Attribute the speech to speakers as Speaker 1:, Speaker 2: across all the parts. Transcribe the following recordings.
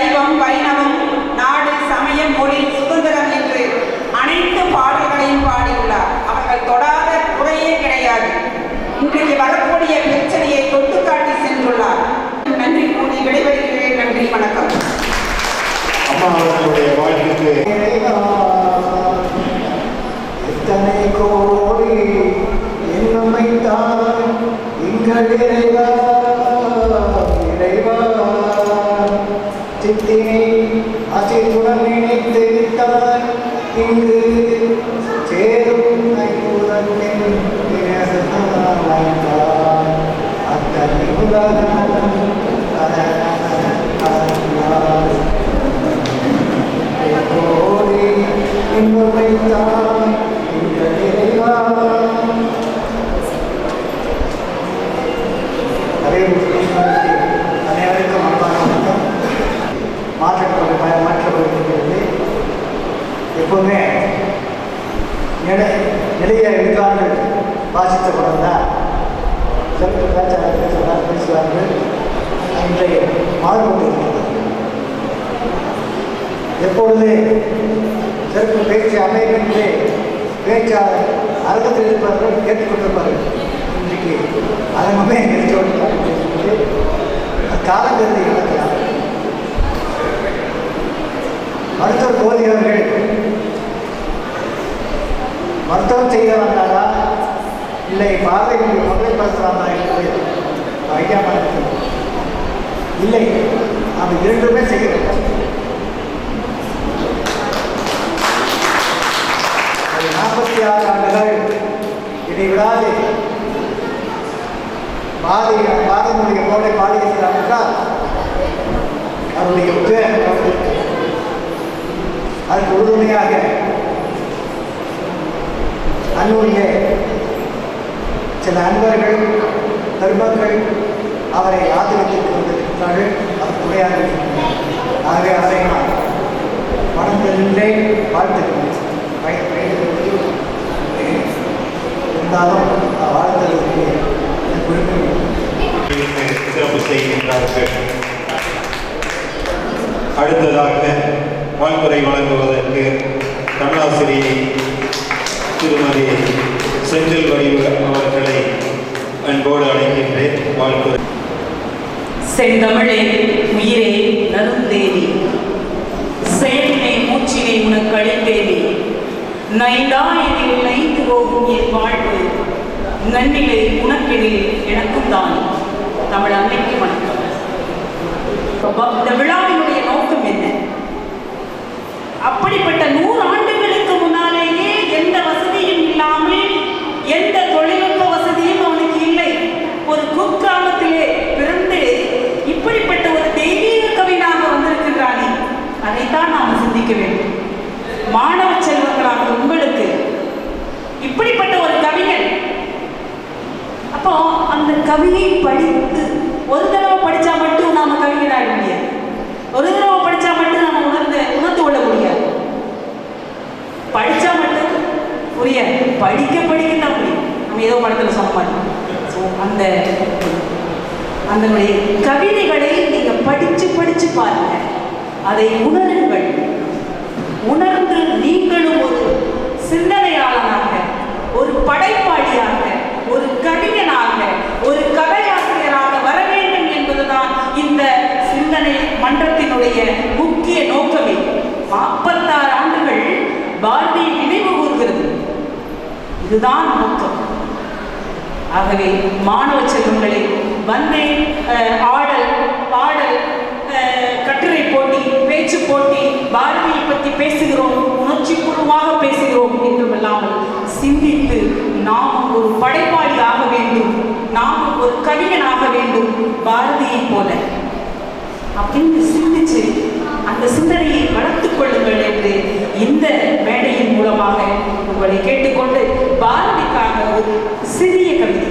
Speaker 1: சைவம், வைணவம், நாடு, சமயம், மொழி, சுதந்திரம் என்று அனைத்து பாடல்களையும் பாடியுள்ளார். அவர்கள் தொடாத குறையே கிடையாது. இன்றைக்கு வரக்கூடிய பிரச்சனையை தொட்டு காட்டி சென்றுள்ளார். நன்றி கூறி விடைபெறுகிறேன். நன்றி, வணக்கம்.
Speaker 2: அம்மா அவர்களுடைய வாழ்க்கைக்கு எத்தனை கோடி என்னமைத்தான் எங்கள் இறைவா இறைவா சித்தினை அசித்துடன் நினைத்து விட்டாய் இங்கு சேரும் கைகுலத்தின் அத்தனை உலகம் கோடி என்னமைத்தான் எங்கள் இறைவா. அனைவருக்கும் அன்பான வணக்கம். மாற்றப்படுகிறது. எப்போவுமே நிறைய எழுத்தாளர்கள் வாசித்த படம் தான் சிறப்பு பேச்சாளர்கள் பேசுவார்கள். இன்றைய மாறுபட்டு எப்பொழுது சிறப்பு பேச்சு அமைப்பின்றே பேச்சாளர் அரங்கத்தில் இருப்பவர்கள் கேட்டுக்கொண்டிருப்பார்கள். இன்றைக்கு அரங்கமே நிறுத்தி காலங்கருதி நடக்கிறார். மருத்துவர் கோதி அவர்கள் மருத்துவம் செய்ய வந்தாரா இல்லை பார்வைகளுக்கு மக்களை படுத்தலாமா என்று ஐயா மனத்தில் இல்லை, நாம் இரண்டுமே செய்ய வேண்டும். 46 ஆண்டுகள் இடைவிடாது பாரதியினுடைய கோடை பாடுகிறார் என்றால் அவருடைய உத்வேகம் அதற்கு உறுதுணையாக அன்னுடைய சில அன்பர்கள் தர்மங்கள் அவரை ஆதரித்து வந்திருக்கிறார்கள். அவர் துணையாக இருக்கிறார். ஆகவே அவரை நான் வணங்குகின்றே வாழ்த்துகிறேன். இருந்தாலும் வாழ்த்தலுக்கு
Speaker 3: சிறப்பு செய்கின்றார்கள். அடுத்ததாக வாழ்த்துறை வழங்குவதற்கு தமிழாசிரியை திருமதி செந்தில் வடிவு அவர்களை அன்போடு அழைக்கின்றேன். வாழ்த்துறை.
Speaker 4: செந்தமிழே உயிரே நருந்தேவி, செயலினை மூச்சினை உனக்கு அளித்தேவி, நைந்தாயனில் நைந்து போகும் என் வாழ்வு நன்னிலை உனக்கெனில் எனக்கும் தான். தமிழ் அன்னைக்கு வணக்கம். இந்த விழாவினுடைய நோக்கம் என்ன? அப்படிப்பட்ட 100 ஆண்டுகளுக்கு முன்னாலேயே எந்த வசதியும் இல்லாமல், எந்த தொழில்நுட்ப வசதியும் அவனுக்கு இல்லை, ஒரு குக்கிராமத்திலே பிறந்து இப்படிப்பட்ட ஒரு தெய்வீக கவினாக வந்திருக்கின்றானே, அதைத்தான் நாம் சிந்திக்க வேண்டும். மாணவ செல்வங்களாக உங்களுக்கு இப்படிப்பட்ட ஒரு கவிஞன், அப்போ அந்த கவியை படித்து ஒரு தடவை படித்தா மட்டும் நாம கவிஞராக முடியாது. ஒரு தடவை படித்தா மட்டும் நம்ம உணர்ந்து கொள்ள முடியாது. படித்தா மட்டும் புரியாது. படிக்க தான் புரியும். நம்ம ஏதோ படத்தில் சொல்ல மாட்டோம். ஸோ அந்த கவிதைகளை நீங்கள் படித்து பாருங்க. அதை உணருங்கள். உணர்ந்து நீங்களும் ஒரு சிந்தனையாளனாக, ஒரு படைப்பாளியாக, ஒரு கவிஞனாக, ஒரு கதையாசிரியராக வர வேண்டும் என்பதுதான் இந்த சிந்தனை மன்றத்தினுடைய முக்கிய நோக்கமே. 46 ஆண்டுகள் பாரதியை நினைவு கூறுகிறது. இதுதான் நோக்கம். ஆகவே மாணவ செல்வங்களே, வந்தேன் ஆடல் பாடல் கட்டுரை போட்டி, பேச்சு போட்டி, பாரதியை பற்றி பேசுகிறோம், உணர்ச்சி பூர்வமாக பேசுகிறோம் என்றும் இல்லாமல் சிந்தித்து நாம் ஒரு படைப்பாளி ஆக வேண்டும், நாம் ஒரு கவிஞனாக வேண்டும் பாரதியை போல அப்படின்னு சிந்திச்சு அந்த சிந்தனையை வளர்த்துக் கொள்ளுங்கள் என்று இந்த மேடையின் மூலமாக உங்களை கேட்டுக்கொண்டு பாரதிக்காக ஒரு சிறிய கவிதை,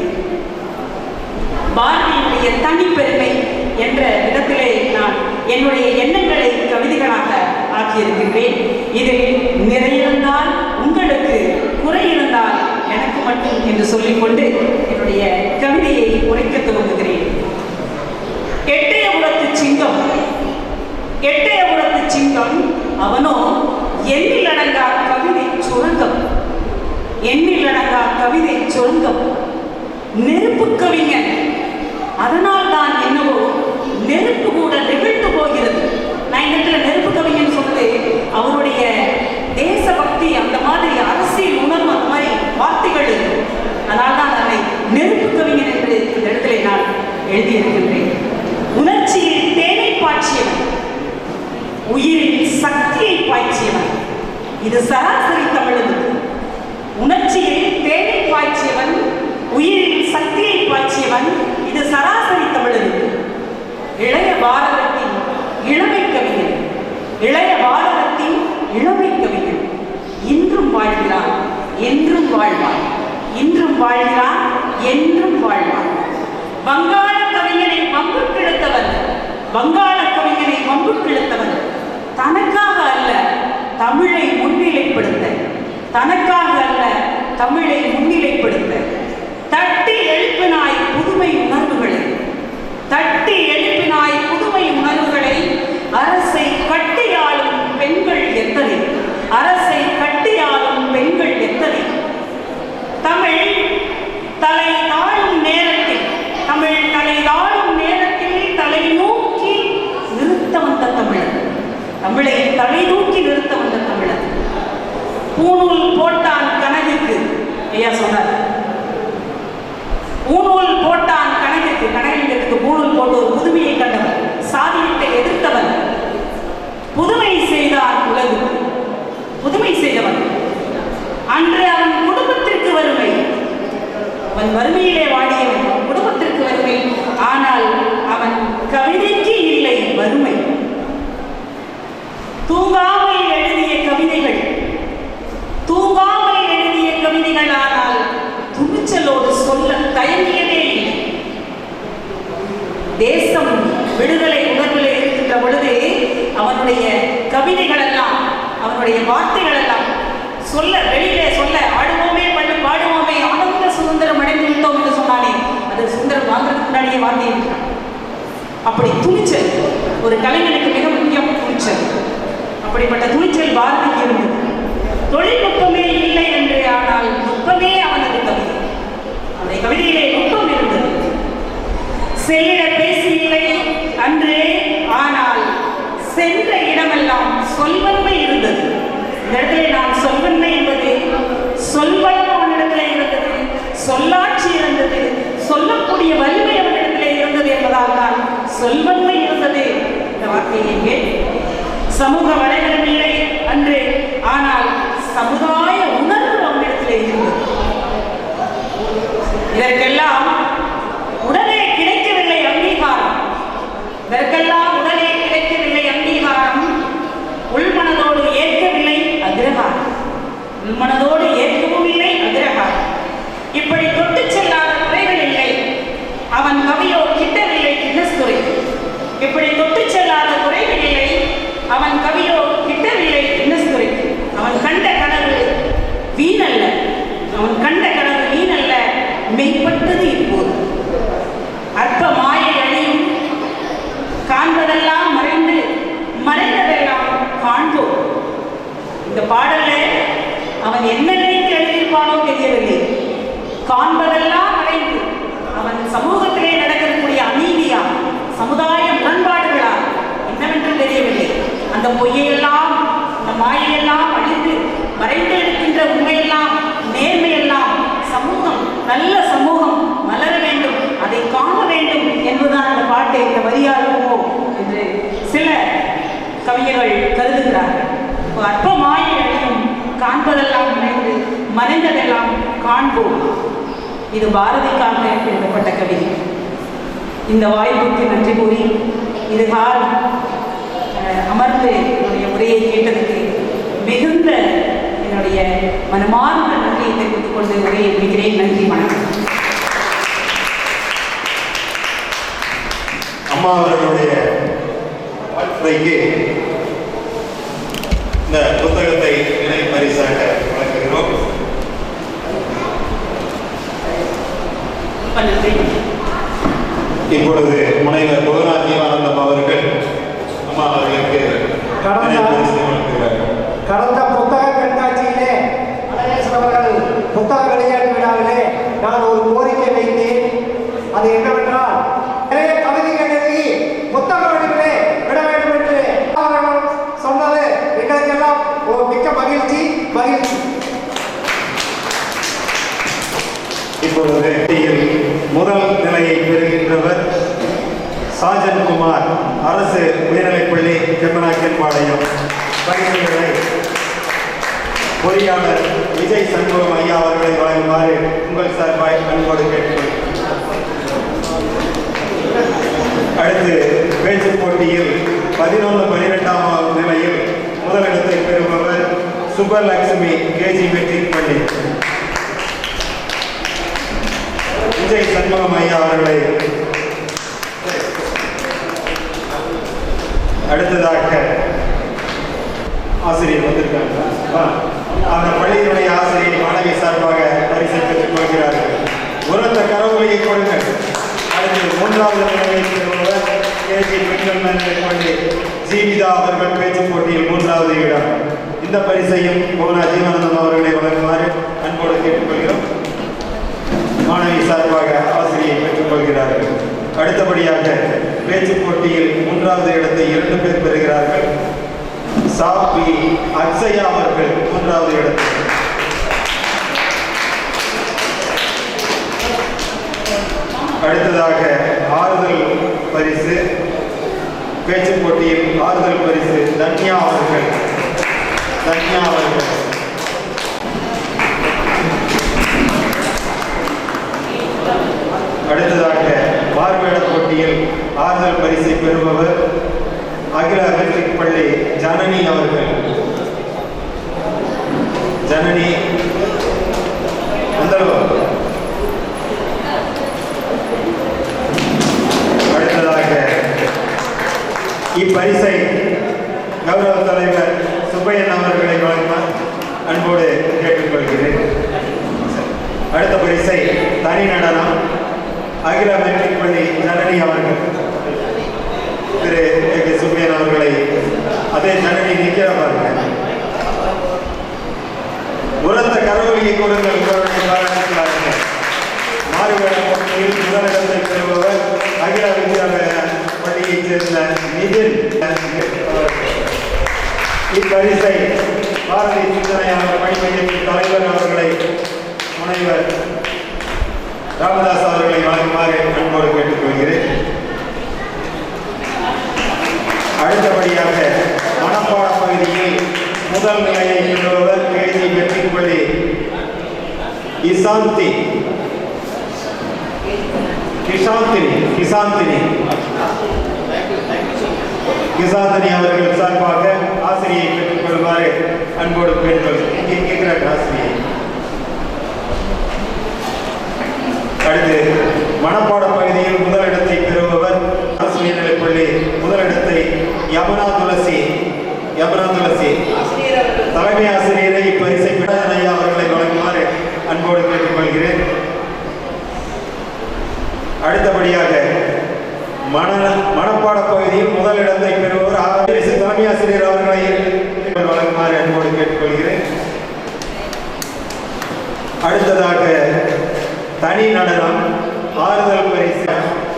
Speaker 4: பாரதியினுடைய தனிப்பெருமை என்ற விதத்திலே நான் என்னுடைய எண்ணங்களை கவிதைகளாக ஆக்கியிருக்கின்றேன். இதில் நிறையிருந்தால் உங்களுக்கு, குறை இருந்தால் எனக்கு மட்டும் என்று சொல்லிக்கொண்டு என்னுடைய கவிதையை உரைக்க துவங்குகிறேன். எட்டயபுரத்து சிங்கம் எட்டயபுரத்து சிங்கம் அவனோ எண்ணிலடங்கா கவிதை சுரங்கம். எண்ணிலடங்கா கவிதை சுரங்கம். நெருப்பு கவிஞன். அதனால் தான் என்னவோ நெருப்பு கூட நெகிழ்ந்து போகிறது. நான் இந்த இடத்துல நெருப்பு கவிஞன் சொன்னது அவருடைய தேசபக்தி, அந்த மாதிரி அரசியல் உணர்வு, அந்த மாதிரி வார்த்தைகள். அதனால் தான் அதை நெருப்பு கவிஞன் என்று இந்த இடத்துல நான் எழுதியிருக்கின்றேன். உணர்ச்சியில் தேனை பாய்ச்சியவன், உயிரில் சக்தியை பாய்ச்சியவன். இது சராசரி தமிழ். உணர்ச்சியில் தேனை பாய்ச்சியவன், உயிரில் சக்தியை பாய்ச்சியவன். இது சராசரி தமிழ். இளைய பாரதத்தின் இளமை கவிஞன், இளைய பாரதத்தின் இளமை கவிஞன். இன்றும் வாழ்கிறான், என்றும் வாழ்வான். இன்றும் வாழ்கிறான், என்றும் வாழ்வான். வங்காள கவிஞனை வம்புக்கிழுத்தவன், வங்காள கவிஞனை வம்புக்கிழுத்தவன். தனக்காக அல்ல, தமிழை முன்னிலைப்படுத்த. தனக்காக அல்ல, தமிழை முன்னிலைப்படுத்த. தட்டி எழுப்பினாய் புதுமை உணர்வுகளை, தட்டி எழுப்பினாய் புதுமை உணர்வுகளை. அரசை கட்டியாளும் பெண்கள் எத்தனை, அரசை கட்டியாளும் பெண்கள் எத்தனை. தமிழ் தலை தாழும் நேரத்தில், தமிழ் தலை தாழும் நேரத்தில் தலை நோக்கி நிறுத்த வந்த தமிழர், தமிழை தலை நோக்கி நிறுத்த வந்த தமிழர். பூணூல் போட்டான் கனகுக்கு, ஐயா சொன்னார். பூணூல் போட்டான் கனகுக்கு, கனகலிங்கத்துக்கு பூணூல் போட்டு ஒரு புதுமையை கண்டவன், சாதியத்தை எதிர்த்தவன். புதுமை செய்தான் உலகுக்கு, புதுமை செய்தவன். அன்று அவன் குடும்பத்திற்கு வறுமை, அவன் வறுமையிலே வாடியவன், குடும்பத்திற்கு வறுமை. ஆனால் அவன் கவிதைக்கு இல்லை வறுமை. தூங்காமல் எழுதிய கவிதைகள், தூங்காமல் எழுதிய கவிதைகள். ஆனால் துணிச்சலோடு சொல்ல தயங்கியதே இல்லை. தேசம் விடுதலை உணர்வில் இருக்கின்ற பொழுது அவனுடைய கவிதைகள் எல்லாம், அவனுடைய வார்த்தைகள் எல்லாம் சொல்ல, வெளியிலே சொல்ல, ஆடுவோமே பாடுவோமே ஆனந்த சுதந்திரம் அடைந்து விட்டோம் என்று சொன்னானே, அது சுதந்திரம் வாங்குறதுக்கு முன்னாடியே வார்த்தை இருக்கிறான். அப்படி துணிச்சல் ஒரு கலைஞனுக்கு மிக முக்கியம், துணிச்சல். அப்படிப்பட்ட துணிச்சல் பாரதிக்கு இருந்தது. தொழில்நுட்பமே இல்லை என்று, ஆனால் நுட்பமே அவனது கவிதை. அந்த கவிதையிலே நுட்பம் இருந்தது. செல்லிட பேசி இல்லை அன்றே, ஆனால் சென்ற இடமெல்லாம் சொல்வன்மை இருந்தது. இந்த இடத்துல நான் சொல்வன்மை என்பது சொல்வளம் அவனிடத்திலே இருந்தது, சொல்லாட்சி இருந்தது, சொல்லக்கூடிய வலிமை அவனிடத்திலே இருந்தது என்பதால் தான் சொல்வன்மை இருந்தது இந்த வார்த்தையை. சமூக வலைதளம் இல்லை அன்று, ஆனால் சமுதாய உணர்வு அவனிடத்திலே இருந்தது. இதற்கெல்லாம் உடனே கிடைக்கவில்லை அங்கீகாரம், இதற்கெல்லாம் உடனே கிடைக்கவில்லை அங்கீகாரம். உள்மனதோடு ஏற்கவில்லை அக்ரஹாரம், உள்மனதோடு ஏற்கவும் இல்லை அக்ரஹாரம். இப்படி தொட்டு செல்லாத துறைகள் இல்லை. அவன் கவியோ கிட்டவில்லை கின்னஸ்துறை. இப்படி தொட்டு செல்லாத துறைகள் இல்லை. அவன் கவியோ கிட்டவில்லை கின்னஸ்துறை. அவன் கண்ட கனவு வீணல்ல, அவன் கண்ட கனவு வீணல்ல, மெய்ப்பட்டது இப்போது. அற்ப மாயை அழியும், காண்பதெல்லாம் மறைந்து மறைந்ததெல்லாம் காண்போம். இந்த பாடல்ல அவன் என்ன நினைத்து எழுதியிருப்பானோ தெரியவில்லை. காண்பதெல்லாம் மறைந்து, அவன் சமூகத்திலே நடக்கக்கூடிய அநீதியா, சமுதாய முரண்பாடுகளா என்னவென்று தெரியவில்லை. அந்த பொய்யெல்லாம், அந்த மாயையெல்லாம் அழிந்து மறைந்து இருக்கின்ற உண்மையெல்லாம், நேர்மையெல்லாம், சமூகம், நல்ல சமூகம் மலர வேண்டும், அதை காண வேண்டும் என்பதுதான் அந்த பாட்டை இந்த வரியாகுமோ என்று சில கவிஞர்கள் கருதுகிறார்கள். அற்பமாயை அழியும், காண்பதெல்லாம் மறைந்து மறைந்ததெல்லாம் காண்போம். இது பாரதிக்காக எழுதப்பட்ட கவிதை. இந்த வாய்ப்புக்கு நன்றி கூறி, இதுகால் அமர்ந்து என்னுடைய உரையை கேட்டதுக்கு மிகுந்த என்னுடைய மனமார்ந்த நன்றியை தெரிவித்துக் கொண்டு உரையை முடிக்கிறேன். நன்றி, வணக்கம்.
Speaker 3: அம்மா அவர்களுடைய வாழ்த்துறைக்கு இந்த புத்தகத்தை நினைவு பரிசாக வழங்குகிறோம். இப்பொழுது முனைவர் புகழாஜீவானந்தம் அவர்கள் அம்மா அவர்களுக்கு முத்துக்குமார், அரசு உயர்நிலைப்பள்ளி செம்மனாக்கன்பாளையம். பரிசுகளை பொறியாளர் விஜய் சண்முகம் ஐயா அவர்களை வழங்குமாறு உங்கள் சார்பாய் அன்போடு கேட்டுக்கொள்கிறேன். அடுத்து பேச்சு போட்டியில் 11-12ஆம் நிலையில் முதலிடத்தை பெறுபவர் சுப்பலட்சுமி கேஜி மெட்ரிக் பள்ளி. விஜய் சண்முகம் ஐயா அவர்களை அடுத்ததாக ஆசிரியர் வந்திருக்காங்க. அந்த பள்ளியினுடைய ஆசிரியர் மாணவி சார்பாக பரிசை பெற்றுக் கொள்கிறார்கள். உரத்த கரவொலியை கொடுங்கள். அடுத்து 3வது நிலையை பெறுபவர் கேஜி பெண்கள் மேல்நிலைப் பள்ளி ஜீவிதா அவர்கள் பேச்சு போட்டியில் 3வது இடம். இந்த பரிசையும் கோனா ஜீவானந்தம் அவர்களை வழங்குமாறு அன்போடு கேட்டுக்கொள்கிறோம். மாணவி சார்பாக ஆசிரியை பெற்றுக் கொள்கிறார்கள். அடுத்தபடியாக பேச்சு போட்டியில் 3வது இடத்தை 2 பேர் பெறுகிறார்கள். சாபி அக்ஷயா அவர்கள் 3வது இடத்தில். அடுத்ததாக ஆறுதல் பரிசு பேச்சு போட்டியில் ஆறுதல் பரிசு தன்யா அவர்கள். அடுத்ததாக பார்வேட போட்டியில் ஆறுதல் பரிசை பெறுபவர் அகில மெட்ரிக் பள்ளி ஜனனி அவர்கள். ஜனனி அடுத்ததாக இப்பரிசை கௌரவ தலைவர் சுப்பையன் அவர்களை வழங்குமாறு அன்போடு கேட்டுக்கொள்கிறேன். அடுத்த பரிசை தனி நடனம் அகில மெட்ரிக் பள்ளி ஜனனி அவர்கள். திரு சுப்பையன் அவர்களை அதே ஜனனி நிற்கிறார்கள். உரத்த கரவொலியை கொடுங்கள். உங்களுடைய பாராட்டுகிறார்கள். மாறுவேட போட்டியில் முதலிடத்தை பெறுபவர் அகில வித்யாலய பள்ளியைச் சேர்ந்த நிதின். இப்பரிசை பாரதி சிந்தனையாளர் பணி மையத்தின் தலைவர் அவர்களை முனைவர் ராமதாஸ் அவர்களை வழங்குமாறு அன்போடு கேட்டுக்கொள்கிறேன். அடுத்தபடியாக மனப்பாட பகுதியில் முதல் நிலையை பெறுபவர் கேஜி மெட்ரிக் பள்ளி கிசாந்தினி அவர்கள் சார்பாக ஆசிரியை பெற்றுக் கொள்ளுமாறு அன்போடு கேட்கிறார் ஆசிரியை. அடுத்து மனப்பாட பகுதியில் முதலிடத்தை பெறுபவர் அரசு உயர்நிலைப் பள்ளி முதலிடத்தை யமுனா துளசி தலைமை ஆசிரியரை இப்பரிசை ஐயா அவர்களை வழங்குமாறு அன்போடு கேட்டுக்கொள்கிறேன். அடுத்தபடியாக மனப்பாட பகுதியில் முதலிடத்தை பெறுபவர் தலைமை ஆசிரியர் அவர்களை வழங்குமாறு அன்போடு கேட்டுக்கொள்கிறேன். அடுத்ததாக தனி நடனம் ஆறுதல் பரிசு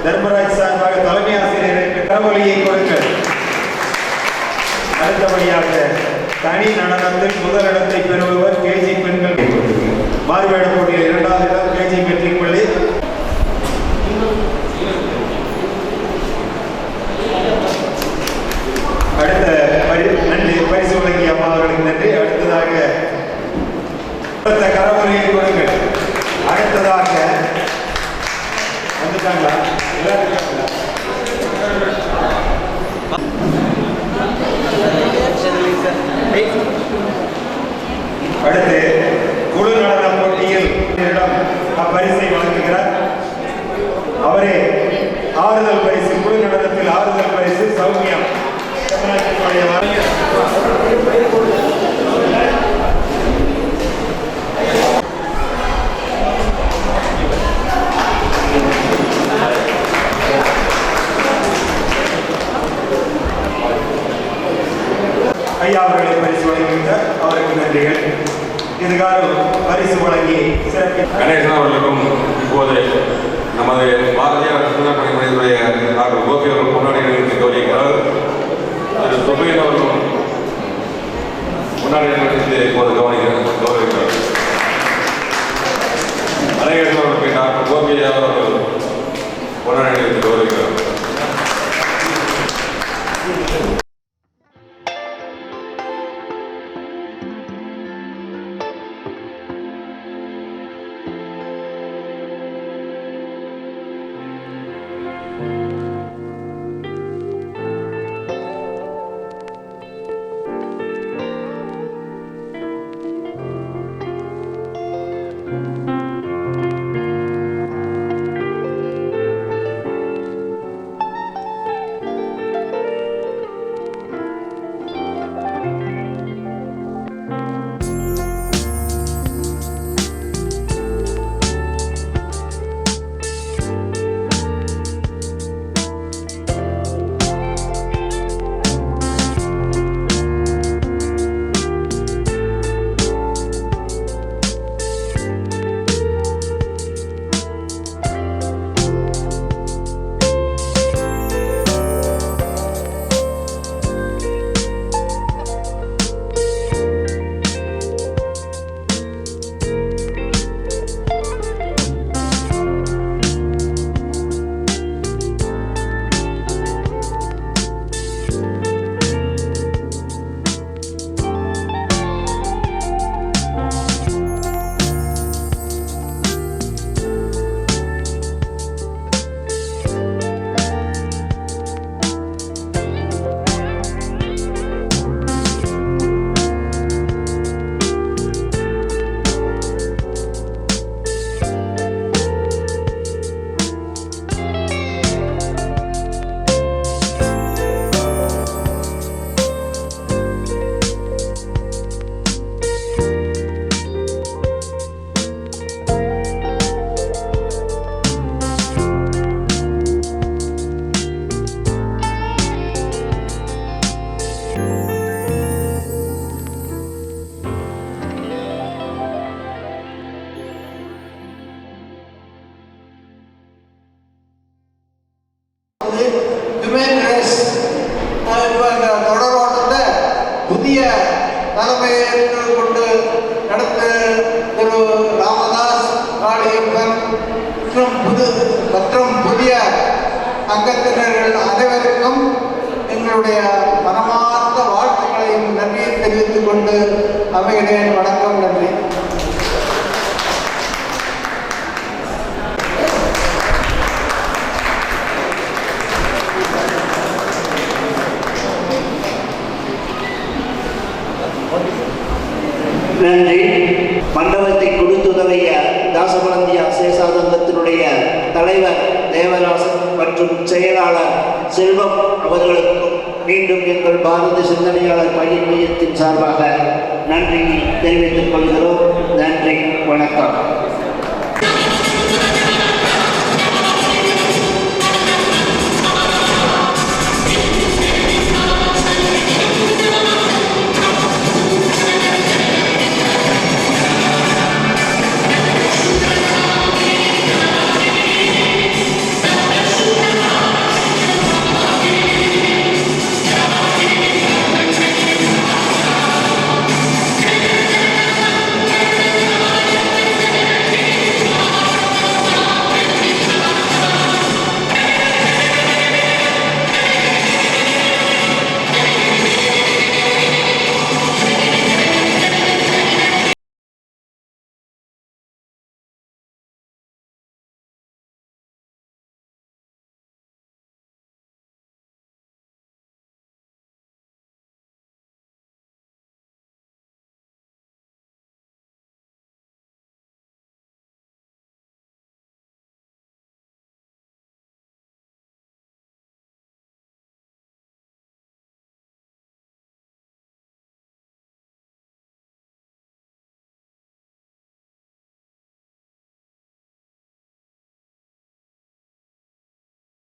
Speaker 3: தர்மராஜ் சார்பாக தலைமை ஆசிரியருக்கு கரவொலியை கொடுங்கள். அடுத்தபடியாக தனி நடனத்தில் முதலிடத்தை பெறுபவர் கேஜி பெண்கள். மாறுவேட போட்டியில் 2வது இடம் கேஜி மெட்ரிக் பள்ளி. அடுத்த நன்றி பரிசு வழங்கிய அம்மா அவர்களுக்கு நன்றி. அடுத்ததாக கரவொலியை கொடுங்கள். அடுத்ததாக வந்துட்டாங்களா? அடுத்து குழு நடன போட்டியில் அப்பரிசை வழங்குகிறார். அவரே ஆறுதல் பரிசு குழு நடனத்தில் ஆறுதல் பரிசு சௌமியா. ஐயா அவர்களை பரிசு வழங்குகிறார். அவருக்கு நன்றிகள். இதுகார பரிசு வழங்கி
Speaker 5: கணேசன் அவர்களுக்கும் இப்போது நமது பாரதியார் சுற்றுலா பணிமனையுடைய டாக்டர் கோபி அவர்கள் முன்னாடி நிறுத்தி கௌரவிக்கிறார். திரு சுப்பையன் அவர்களும் முன்னாடி நிறுத்தி இப்போது கௌரவிக்கிறார். கணேசன் அவர்களுக்கு டாக்டர் கோபி அவர்கள் முன்னாடி நிறுத்தி கௌரவிக்கிறார்.
Speaker 2: அனைவருக்கும் எங்களுடைய மனமார்ந்த வாழ்த்துக்களையும் நன்றியை தெரிவித்துக் கொண்டு அமைகிறேன். வணக்கம், நன்றி.
Speaker 6: நன்றி. மண்டபத்தை கொடுத்துதவிய தாசமலந்தியா சேசாதங்கத்தினுடைய தலைவர் தேவராசன் மற்றும் செயலாளர் செல்வம் அவர்களுக்கும் மீண்டும் எங்கள் பாரத சிந்தனையாளர் பயிர் மையத்தின் சார்பாக நன்றி தெரிவித்துக் கொள்கிறோம். நன்றி, வணக்கம்.